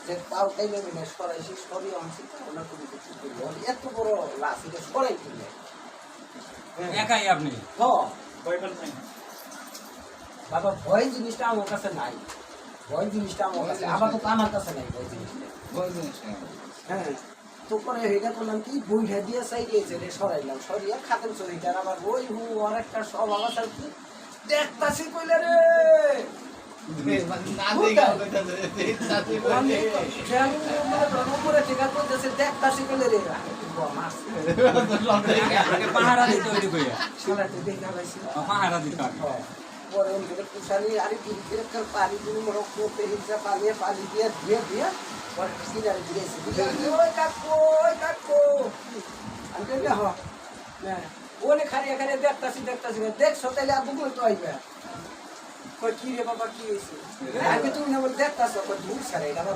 যে পাও টাইলে মানে সরাইছি সরিয়ে আনছি ওনা তুমি কিছু করবো এত বড় লাশ এটা সরাই কিনলে একাই আপনি ভয় পান নাই বাবা ভয় জিনিসটা আমার কাছে নাই ভয় জিনিসটা আমার কাছে আপাতত আমার কাছে নাই ভয় জিনিসটা হ্যাঁ তো পরে এটা করলাম কি বইটা দিয়ে চাই গিয়েছে রে সরাইলাম সরিয়ে খাতেম চরিটার আবার ওই আর একটা সব আমার কি দেখতাছি কইলে রে পাহারা দিতে ওই কইয়া পাহারা দিতে খারিয়া খারিয়া দেখতাছি দেখতাছি দেখছো তাইলে আর বুঝলো তো আইবে কি রে বাবা কি হয়েছে আগে তুমি না বলে দেখতাছো ধূর ছাড়ে এটা আমার